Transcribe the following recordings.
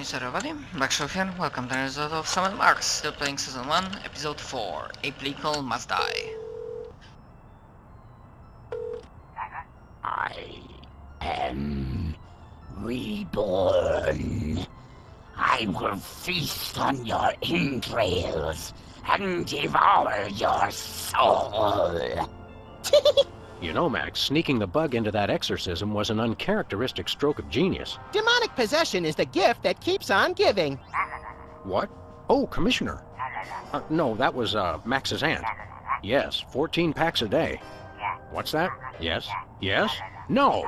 Greetings everybody, Black Show here, welcome to the result of Summon Marks, still playing Season 1, Episode 4, A Pleacle Must Die. I am reborn. I will feast on your entrails and devour your soul. You know, Max, sneaking the bug into that exorcism was an uncharacteristic stroke of genius. Demonic possession is the gift that keeps on giving. What? Oh, Commissioner. No, that was, Max's aunt. Yes, 14 packs a day. What's that? Yes? Yes? No!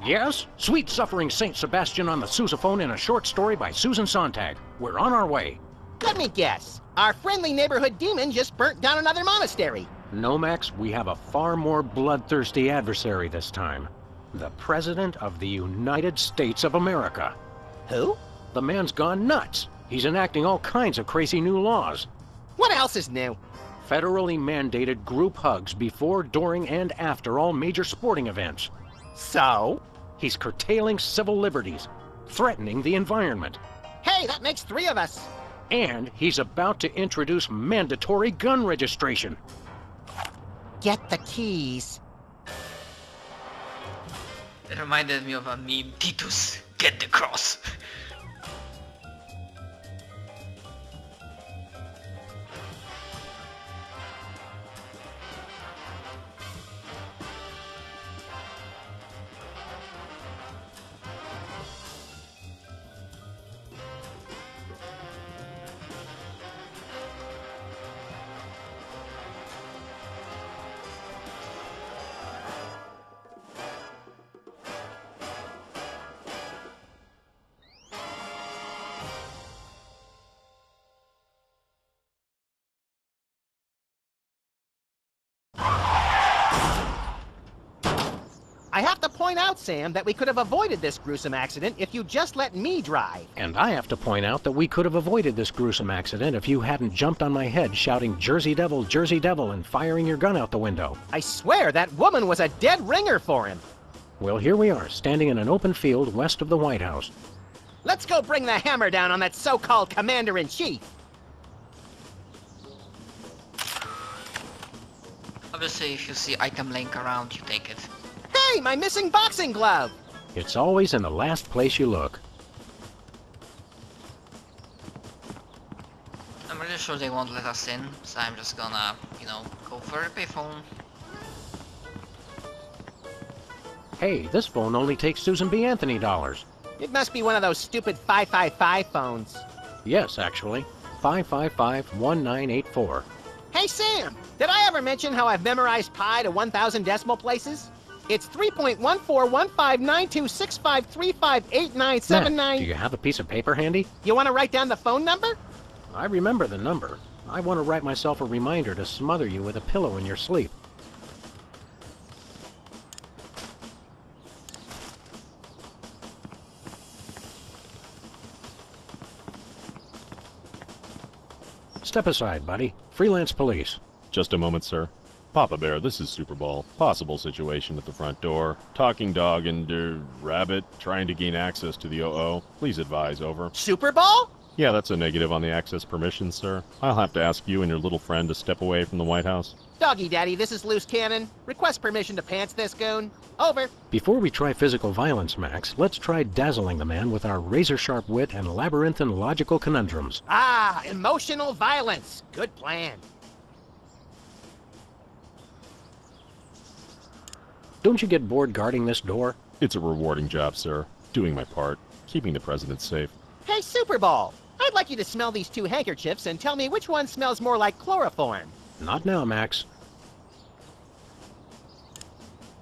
Yes? Sweet Suffering Saint Sebastian on the sousaphone in a short story by Susan Sontag. We're on our way. Let me guess. Our friendly neighborhood demon just burnt down another monastery. No, Max, we have a far more bloodthirsty adversary this time. The President of the United States of America. Who? The man's gone nuts. He's enacting all kinds of crazy new laws. What else is new? Federally mandated group hugs before, during, and after all major sporting events. So? He's curtailing civil liberties, threatening the environment. Hey, that makes 3 of us. And he's about to introduce mandatory gun registration. Get the keys. It reminded me of a meme, Titus, get the cross. I have to point out, Sam, that we could have avoided this gruesome accident if you just let me drive. And I have to point out that we could have avoided this gruesome accident if you hadn't jumped on my head shouting Jersey Devil, and firing your gun out the window. I swear that woman was a dead ringer for him. Well, here we are, standing in an open field west of the White House. Let's go bring the hammer down on that so-called commander-in-chief. Obviously, if you see item laying around, you take it. Hey, my missing boxing glove! It's always in the last place you look. I'm really sure they won't let us in, so I'm just gonna, go for a payphone. Hey, this phone only takes Susan B. Anthony dollars. It must be one of those stupid 555 phones. Yes, actually. 555-1984. Hey, Sam! Did I ever mention how I've memorized pi to 1,000 decimal places? It's 3.14159265358979. Do you have a piece of paper handy? You want to write down the phone number? I remember the number. I want to write myself a reminder to smother you with a pillow in your sleep. Step aside, buddy. Freelance police. Just a moment, sir. Papa Bear, this is Super Ball. Possible situation at the front door. Talking dog and, rabbit trying to gain access to the OO. Please advise, over. Super Ball? Yeah, that's a negative on the access permissions, sir. I'll have to ask you and your little friend to step away from the White House. Doggy Daddy, this is Loose Cannon. Request permission to pants this goon. Over. Before we try physical violence, Max, let's try dazzling the man with our razor-sharp wit and labyrinthine logical conundrums. Ah, emotional violence. Good plan. Don't you get bored guarding this door? It's a rewarding job, sir. Doing my part. Keeping the president safe. Hey, Super Ball. I'd like you to smell these 2 handkerchiefs and tell me which one smells more like chloroform. Not now, Max.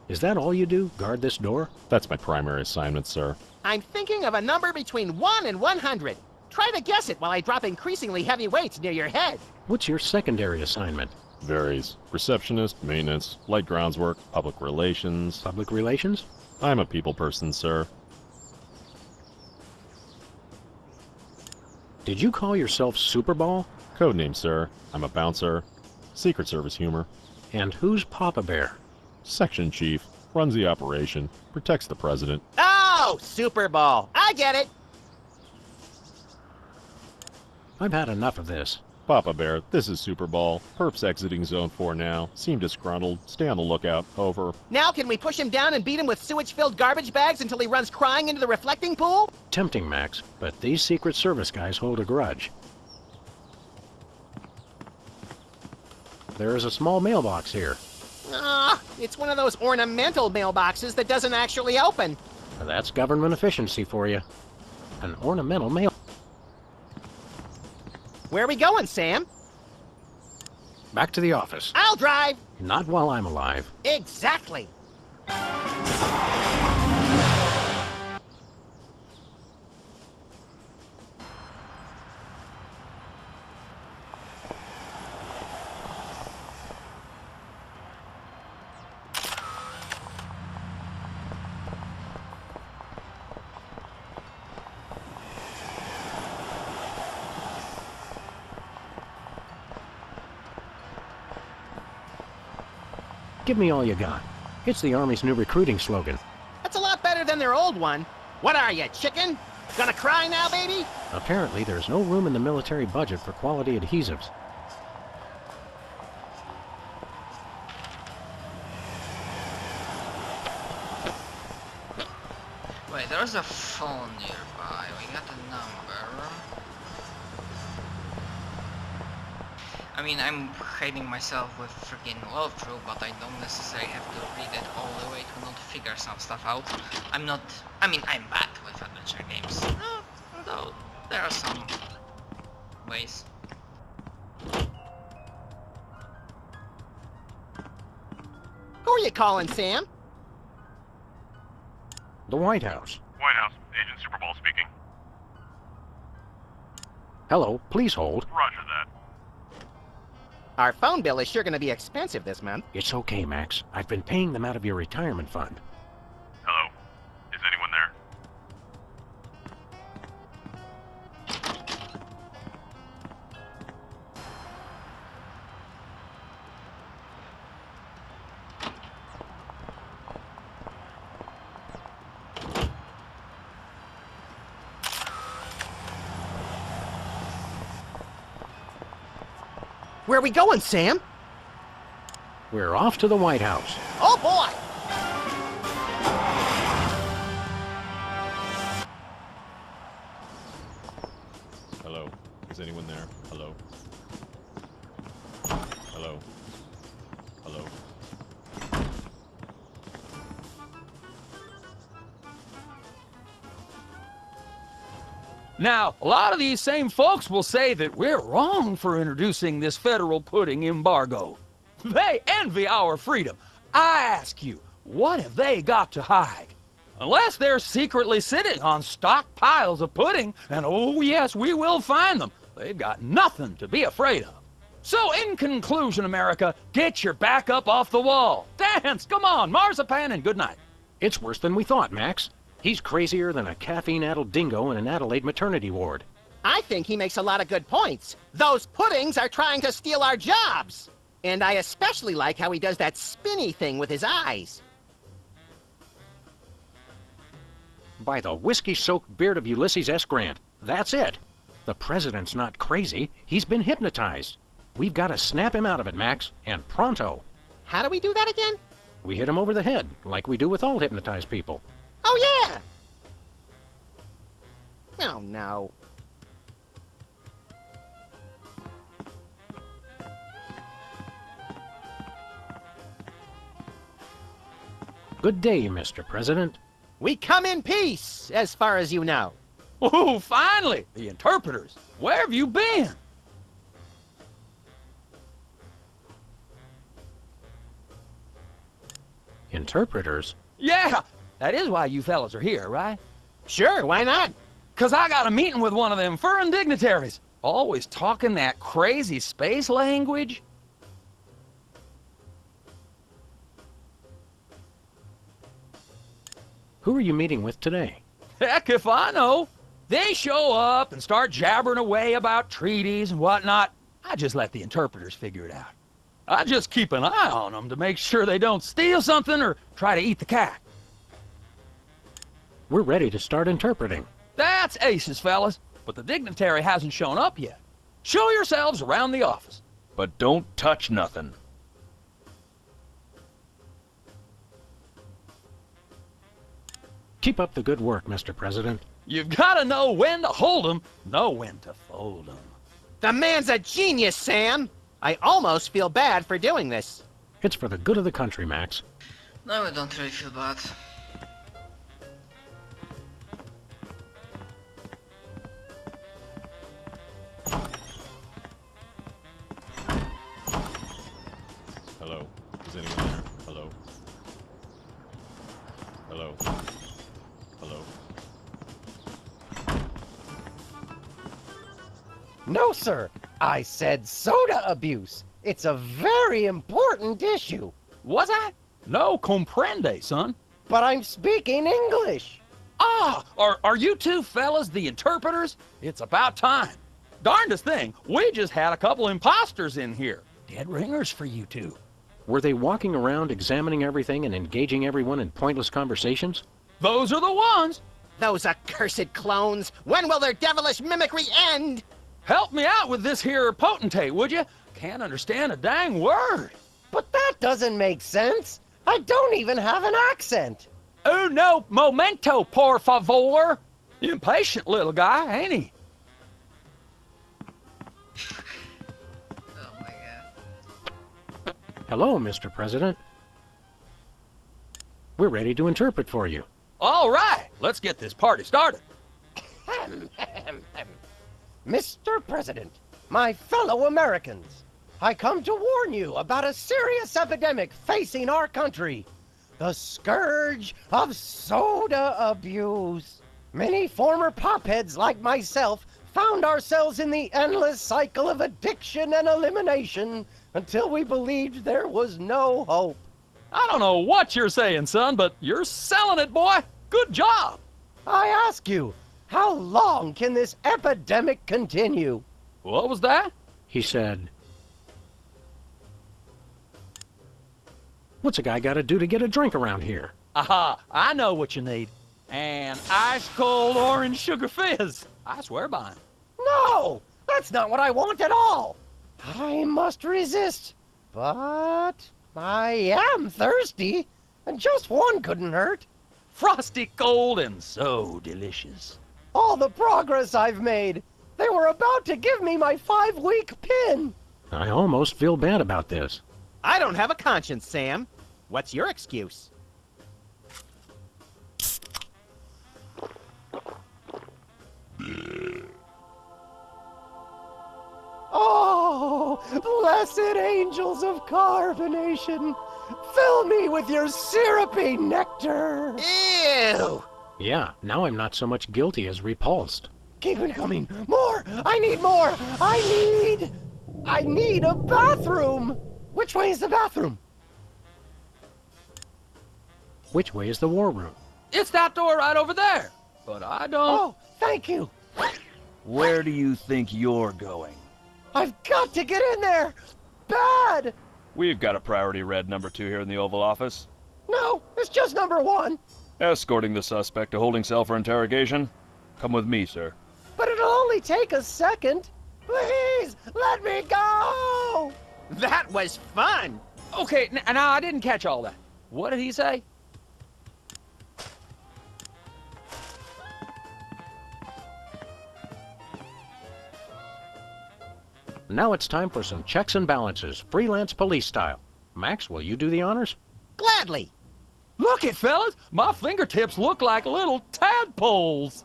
Is that all you do? Guard this door? That's my primary assignment, sir. I'm thinking of a number between 1 and 100. Try to guess it while I drop increasingly heavy weights near your head. What's your secondary assignment? Varies. Receptionist, maintenance, light grounds work, public relations. Public relations? I'm a people person, sir. Did you call yourself Superball? Codename, sir. I'm a bouncer. Secret Service humor. And who's Papa Bear? Section chief. Runs the operation. Protects the president. Oh, Super Ball. I get it. I've had enough of this. Papa Bear, this is Super Ball. Perp's exiting Zone 4 now. Seem disgruntled. Stay on the lookout. Over. Now can we push him down and beat him with sewage-filled garbage bags until he runs crying into the reflecting pool? Tempting, Max, but these Secret Service guys hold a grudge. There is a small mailbox here. Ah, it's one of those ornamental mailboxes that doesn't actually open. That's government efficiency for you. An ornamental mail... Where are we going, Sam? Back to the office. I'll drive! Not while I'm alive. Exactly! Give me all you got. It's the Army's new recruiting slogan. That's a lot better than their old one. What are you, chicken? Gonna cry now, baby? Apparently, there's no room in the military budget for quality adhesives. Wait, there's a phone nearby. We got a number. I mean, I'm hiding myself with freaking walkthrough, but I don't necessarily have to read it all the way to not figure some stuff out. I'm bad with adventure games. Although, there are some ways. Who are you calling, Sam? The White House. White House, Agent Super Ball speaking. Hello, please hold. Roger that. Our phone bill is sure gonna be expensive this month. It's okay, Max. I've been paying them out of your retirement fund. Hello? Is anyone there? Where are we going, Sam? We're off to the White House. Oh, boy! Hello? Is anyone there? Hello? Hello? Hello? Now, a lot of these same folks will say that we're wrong for introducing this federal pudding embargo. They envy our freedom. I ask you, what have they got to hide? Unless they're secretly sitting on stockpiles of pudding, and oh yes, we will find them, they've got nothing to be afraid of. So in conclusion, America, get your back up off the wall. Dance, come on, marzipan, and good night. It's worse than we thought, Max. He's crazier than a caffeine-addled dingo in an Adelaide maternity ward. I think he makes a lot of good points. Those puddings are trying to steal our jobs! And I especially like how he does that spinny thing with his eyes. By the whiskey-soaked beard of Ulysses S. Grant, that's it. The president's not crazy. He's been hypnotized. We've got to snap him out of it, Max, and pronto. How do we do that again? We hit him over the head, like we do with all hypnotized people. Oh, yeah! Oh, no. Good day, Mr. President. We come in peace, as far as you know. Oh, finally, the interpreters. Where have you been? Interpreters? Yeah, that is why you fellas are here, right? Sure, why not? 'Cause I got a meeting with one of them foreign dignitaries. Always talking that crazy space language. Who are you meeting with today? Heck if I know. They show up and start jabbering away about treaties and whatnot. I just let the interpreters figure it out. I just keep an eye on them to make sure they don't steal something or try to eat the cat. We're ready to start interpreting. That's aces, fellas. But the dignitary hasn't shown up yet. Show yourselves around the office. But don't touch nothing. Keep up the good work, Mr. President. You've got to know when to hold 'em, know when to fold 'em. The man's a genius, Sam! I almost feel bad for doing this. It's for the good of the country, Max. No, I don't really feel bad. Hello? Is anyone there? Hello? Hello? Hello? No, sir. I said soda abuse. It's a very important issue. Was I? No comprende, son. But I'm speaking English. Ah, are you two fellas the interpreters? It's about time. Darndest thing, we just had a couple imposters in here. Dead ringers for you two. Were they walking around examining everything and engaging everyone in pointless conversations? Those are the ones. Those accursed clones! When will their devilish mimicry end? Help me out with this here potentate, would you? Can't understand a dang word. But that doesn't make sense. I don't even have an accent. Uno momento, por favor. Impatient little guy, ain't he? Oh my god. Hello, Mr. President. We're ready to interpret for you. All right, let's get this party started. Mr. President, my fellow Americans, I come to warn you about a serious epidemic facing our country. The scourge of soda abuse. Many former popheads like myself found ourselves in the endless cycle of addiction and elimination until we believed there was no hope. I don't know what you're saying, son, but you're selling it, boy. Good job. I ask you, how long can this epidemic continue? What was that? He said, "What's a guy got to do to get a drink around here?" Aha, I know what you need. An ice-cold orange sugar fizz. I swear by him. No, that's not what I want at all. I must resist, but I am thirsty, and just one couldn't hurt. Frosty cold and so delicious. All the progress I've made. They were about to give me my 5-week pin. I almost feel bad about this. I don't have a conscience, Sam. What's your excuse? Oh, blessed angels of carbonation, fill me with your syrupy nectar. Ew! Yeah, now I'm not so much guilty as repulsed. Keep it coming. More! I need more! I need a bathroom! Which way is the bathroom? Which way is the war room? It's that door right over there. But I don't... Oh, thank you. Where do you think you're going? I've got to get in there! Bad! We've got a priority red number 2 here in the Oval Office. No, it's just number 1. Escorting the suspect to holding cell for interrogation. Come with me, sir. But it'll only take a second. Please, let me go! That was fun! Okay, now I didn't catch all that. What did he say? Now it's time for some checks and balances, freelance police style. Max, will you do the honors? Gladly! Look it, fellas. My fingertips look like little tadpoles.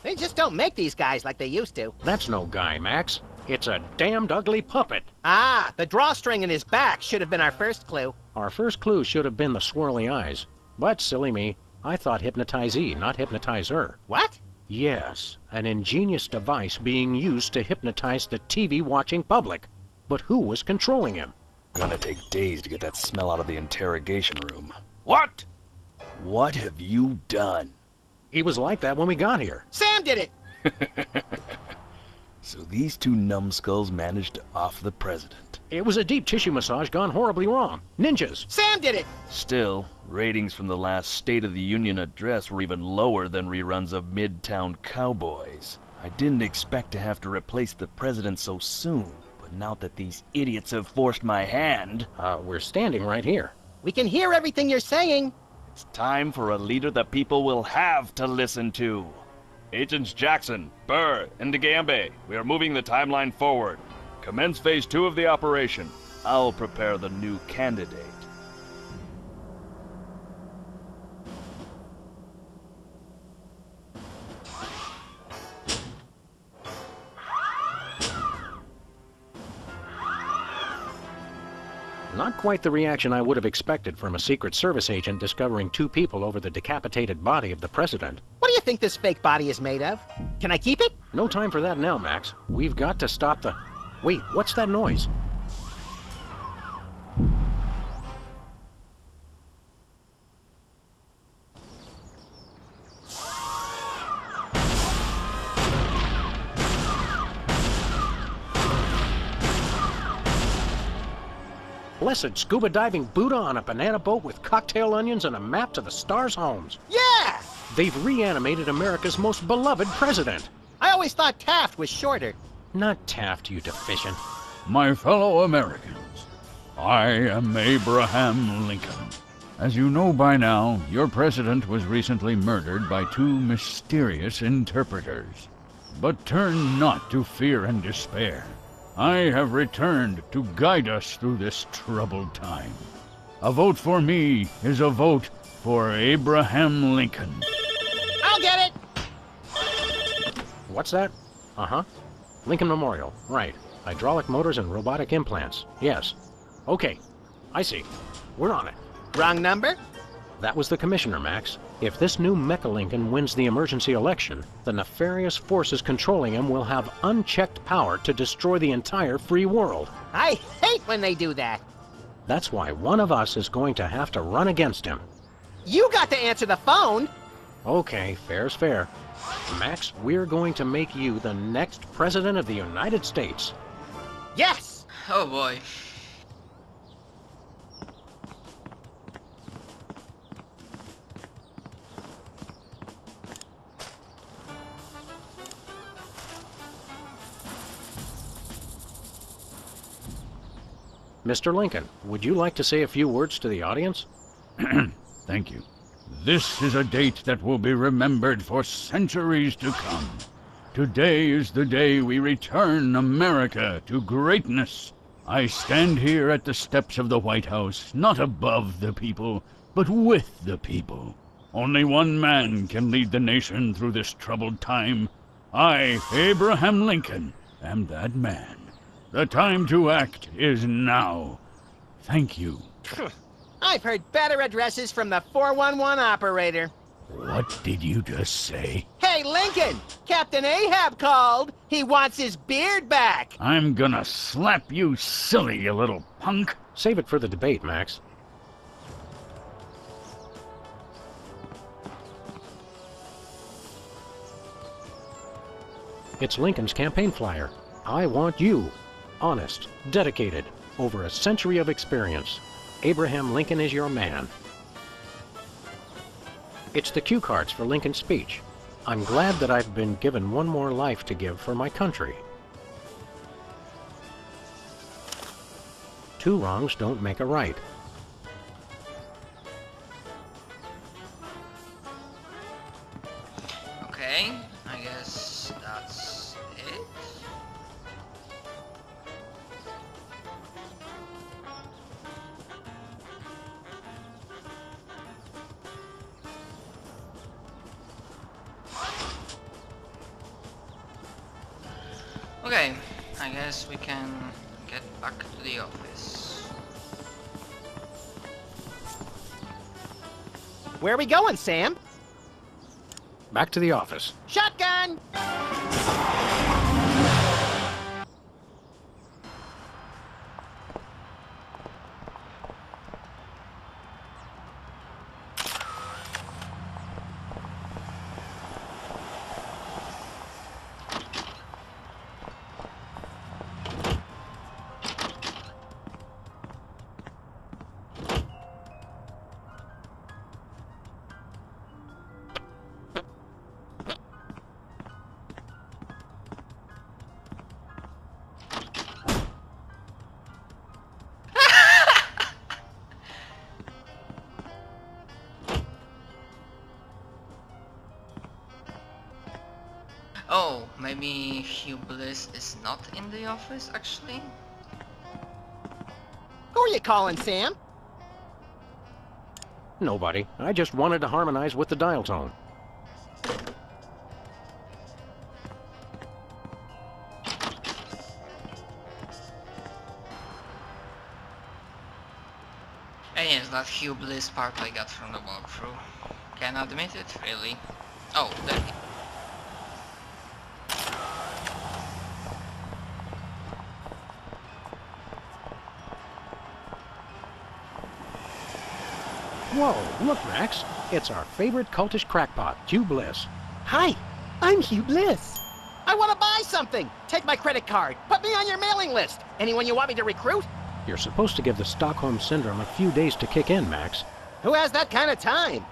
They just don't make these guys like they used to. That's no guy, Max. It's a damned ugly puppet. Ah, the drawstring in his back should have been our first clue. Our first clue should have been the swirly eyes. But, silly me, I thought hypnotizee, not hypnotizer. What? Yes, an ingenious device being used to hypnotize the TV-watching public. But who was controlling him? Gonna take days to get that smell out of the interrogation room. What? What have you done? He was like that when we got here. Sam did it! So these two numbskulls managed to off the president. It was a deep tissue massage gone horribly wrong. Ninjas. Sam did it! Still, ratings from the last State of the Union address were even lower than reruns of Midtown Cowboys. I didn't expect to have to replace the president so soon, but now that these idiots have forced my hand... We're standing right here. We can hear everything you're saying. It's time for a leader the people will have to listen to. Agents Jackson, Burr, and DeGambe, we are moving the timeline forward. Commence Phase 2 of the operation. I'll prepare the new candidate. Not quite the reaction I would have expected from a Secret Service agent discovering two people over the decapitated body of the president. What do you think this fake body is made of? Can I keep it? No time for that now, Max. We've got to stop the... Wait, what's that noise? Blessed scuba diving Buddha on a banana boat with cocktail onions and a map to the stars' homes. Yeah! They've reanimated America's most beloved president. I always thought Taft was shorter. Not Taft, you deficient. My fellow Americans, I am Abraham Lincoln. As you know by now, your president was recently murdered by two mysterious interpreters. But turn not to fear and despair. I have returned to guide us through this troubled time. A vote for me is a vote for Abraham Lincoln. I'll get it! What's that? Uh-huh. Lincoln Memorial. Right. Hydraulic motors and robotic implants. Yes. Okay. I see. We're on it. Wrong number? That was the commissioner, Max. If this new Mecha Lincoln wins the emergency election, the nefarious forces controlling him will have unchecked power to destroy the entire free world. I hate when they do that. That's why one of us is going to have to run against him. You got to answer the phone. Okay, fair's fair. Max, we're going to make you the next president of the United States. Yes! Oh boy. Mr. Lincoln, would you like to say a few words to the audience? Thank you. This is a date that will be remembered for centuries to come. Today is the day we return America to greatness. I stand here at the steps of the White House, not above the people, but with the people. Only one man can lead the nation through this troubled time. I, Abraham Lincoln, am that man. The time to act is now. Thank you. I've heard better addresses from the 411 operator. What did you just say? Hey, Lincoln! Captain Ahab called. He wants his beard back. I'm gonna slap you silly, you little punk. Save it for the debate, Max. It's Lincoln's campaign flyer. I want you. Honest, dedicated, over a century of experience. Abraham Lincoln is your man. It's the cue cards for Lincoln's speech. I'm glad that I've been given one more life to give for my country. Two wrongs don't make a right. Okay, I guess that's it. Okay, I guess we can get back to the office. Where are we going, Sam? Back to the office. Shotgun! Oh, maybe Hugh Bliss is not in the office, actually? Who are you calling, Sam? Nobody. I just wanted to harmonize with the dial tone. And yes, that Hugh Bliss part I got from the walkthrough. Can admit it, really. Oh, there he... Whoa, look, Max. It's our favorite cultish crackpot, Hugh Bliss. Hi, I'm Hugh Bliss. I want to buy something. Take my credit card. Put me on your mailing list. Anyone you want me to recruit? You're supposed to give the Stockholm Syndrome a few days to kick in, Max. Who has that kind of time?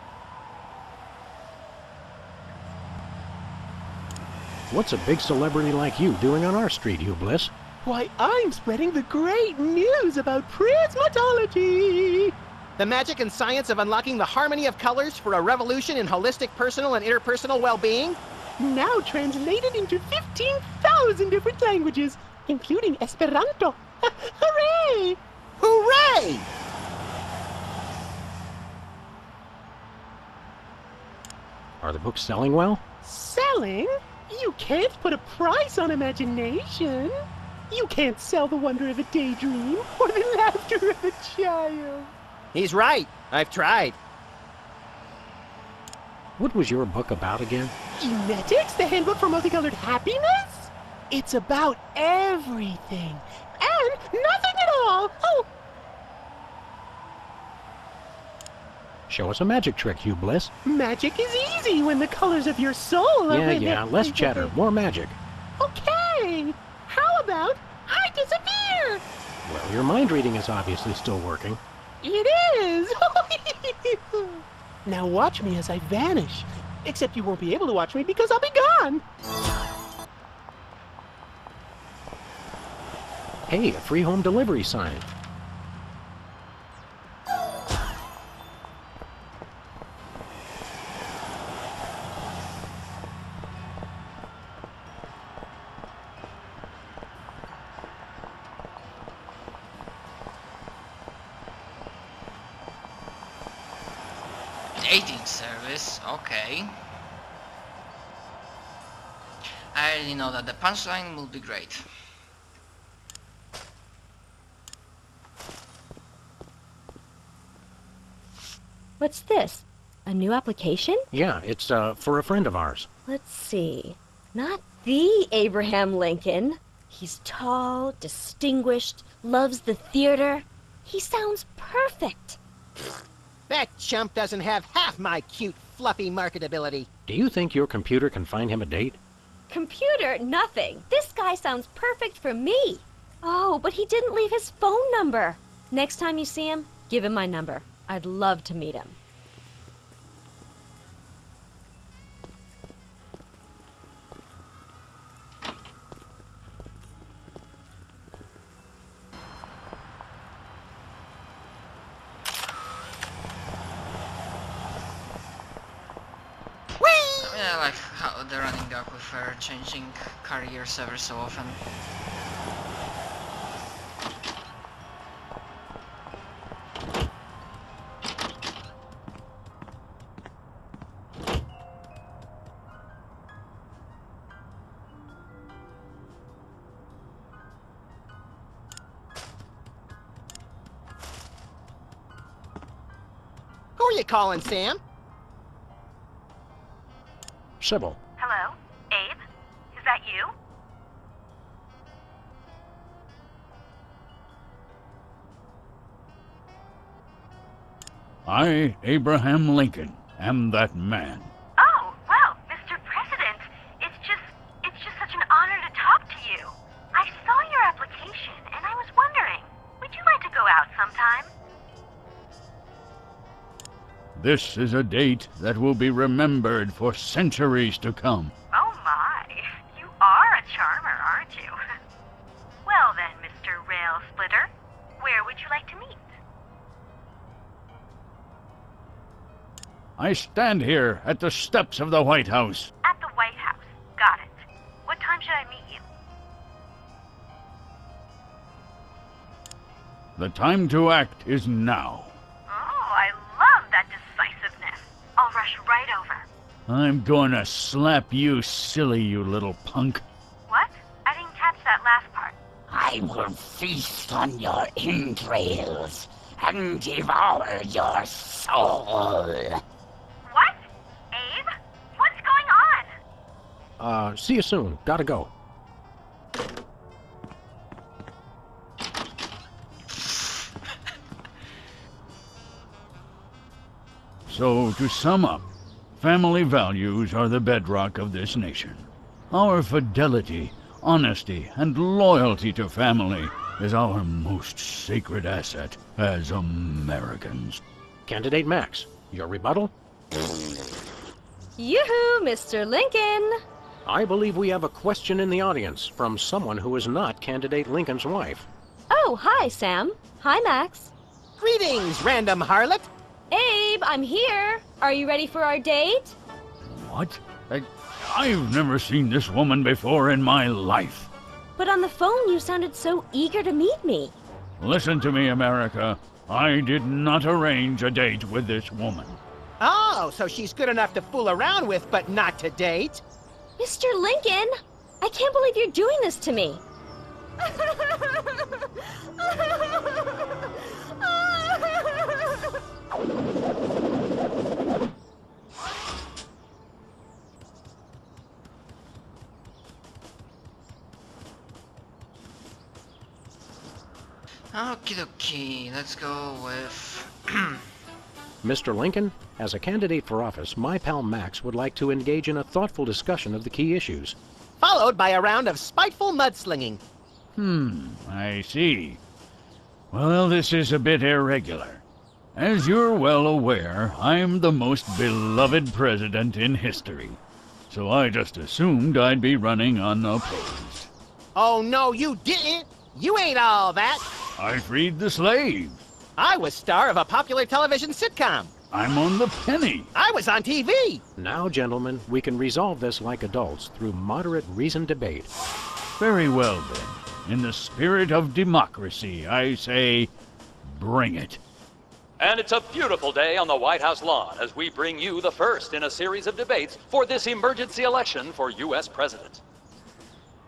What's a big celebrity like you doing on our street, Hugh Bliss? Why, I'm spreading the great news about prismatology. The magic and science of unlocking the harmony of colors for a revolution in holistic personal and interpersonal well-being? Now translated into 15,000 different languages, including Esperanto. Hooray! Hooray! Are the books selling well? Selling? You can't put a price on imagination. You can't sell the wonder of a daydream or the laughter of a child. He's right. I've tried. What was your book about again? Genetics, the handbook for multicolored happiness? It's about everything and nothing at all. Oh, Show us a magic trick, Hugh Bliss. magic is easy when the colors of your soul are Yeah, less chatter, more magic. Okay, how about I disappear? Well, your mind reading is obviously still working. It is! Now watch me as I vanish. Except you won't be able to watch me because I'll be gone. Hey, a free home delivery sign. Dating service, okay. I already know that the punchline will be great. What's this? A new application? Yeah, it's for a friend of ours. Let's see. Not the Abraham Lincoln. He's tall, distinguished, loves the theater. He sounds perfect. That chump doesn't have half my cute, fluffy marketability. Do you think your computer can find him a date? Computer, nothing. This guy sounds perfect for me. Oh, but he didn't leave his phone number. Next time you see him, give him my number. I'd love to meet him. Yeah, I like how they're running the aquifer, changing careers ever so often. Who are you calling, Sam? Sybil. Hello? Abe? Is that you? I, Abraham Lincoln, am that man. Oh, well, Mr. President, it's just such an honor to talk to you. I saw your application, and I was wondering, would you like to go out sometime? This is a date that will be remembered for centuries to come. Oh my, you are a charmer, aren't you? Well then, Mr. Rail Splitter, where would you like to meet? I stand here at the steps of the White House. At the White House. Got it. The time to act is now. Oh, I love that decisiveness. I'll rush right over. I'm gonna slap you silly, you little punk. What? I didn't catch that last part. I will feast on your entrails and devour your soul. What? Abe? What's going on? See you soon. Gotta go. So, to sum up, family values are the bedrock of this nation. Our fidelity, honesty, and loyalty to family is our most sacred asset as Americans. Candidate Max, your rebuttal? Yoo-hoo, Mr. Lincoln! I believe we have a question in the audience from someone who is not Candidate Lincoln's wife. Oh, hi, Sam. Hi, Max. Greetings, random harlot. Abe, I'm here. Are you ready for our date? What? I've never seen this woman before in my life. But on the phone, you sounded so eager to meet me. Listen to me, America. I did not arrange a date with this woman. Oh, so she's good enough to fool around with, but not to date? Mr. Lincoln, I can't believe you're doing this to me. Okie dokie, let's go with... Mr. Lincoln, as a candidate for office, my pal Max would like to engage in a thoughtful discussion of the key issues. Followed by a round of spiteful mudslinging. I see. Well, this is a bit irregular. As you're well aware, I'm the most beloved president in history. So I just assumed I'd be running unopposed. Oh, no, you didn't. You ain't all that. I freed the slave. I was star of a popular television sitcom. I'm on the penny. I was on TV. Now, gentlemen, we can resolve this like adults through moderate reasoned debate. Very well, then. In the spirit of democracy, I say, bring it. And it's a beautiful day on the White House lawn as we bring you the first in a series of debates for this emergency election for U.S. President.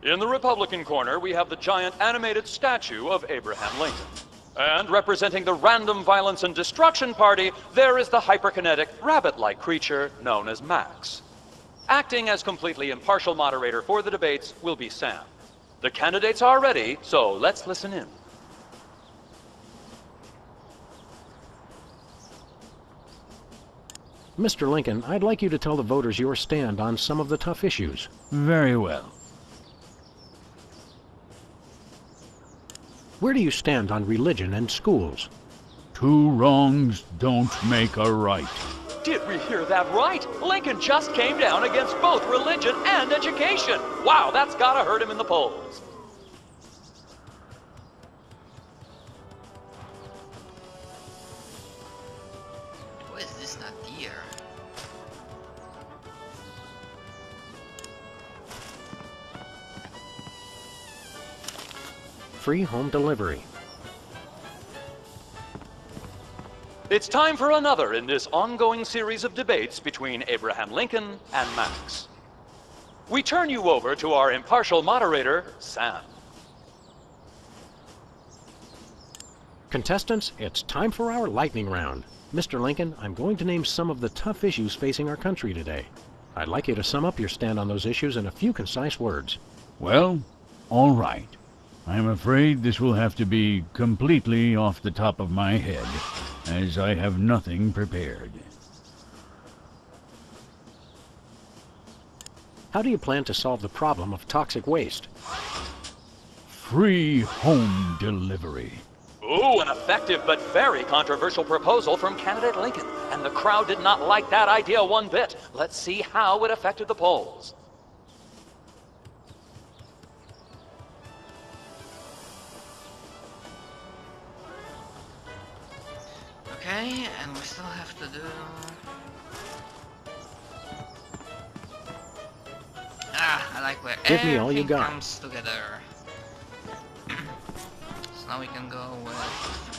In the Republican corner, we have the giant animated statue of Abraham Lincoln. And representing the Random Violence and Destruction Party, there is the hyperkinetic, rabbit-like creature known as Max. Acting as completely impartial moderator for the debates will be Sam. The candidates are ready, so let's listen in. Mr. Lincoln, I'd like you to tell the voters your stand on some of the tough issues. Very well. Where do you stand on religion and schools? Two wrongs don't make a right. Did we hear that right? Lincoln just came down against both religion and education. Wow, that's gotta hurt him in the polls. Who is this Nadir? Free home delivery. It's time for another in this ongoing series of debates between Abraham Lincoln and Max. We turn you over to our impartial moderator, Sam. Contestants, it's time for our lightning round. Mr. Lincoln, I'm going to name some of the tough issues facing our country today. I'd like you to sum up your stand on those issues in a few concise words. Well, all right. I'm afraid this will have to be completely off the top of my head, as I have nothing prepared. How do you plan to solve the problem of toxic waste? Free home delivery. Ooh, an effective but very controversial proposal from candidate Lincoln. And the crowd did not like that idea one bit. Let's see how it affected the polls. Okay, and we still have to do... I like where Give me all you everything got. comes together. So now we can go with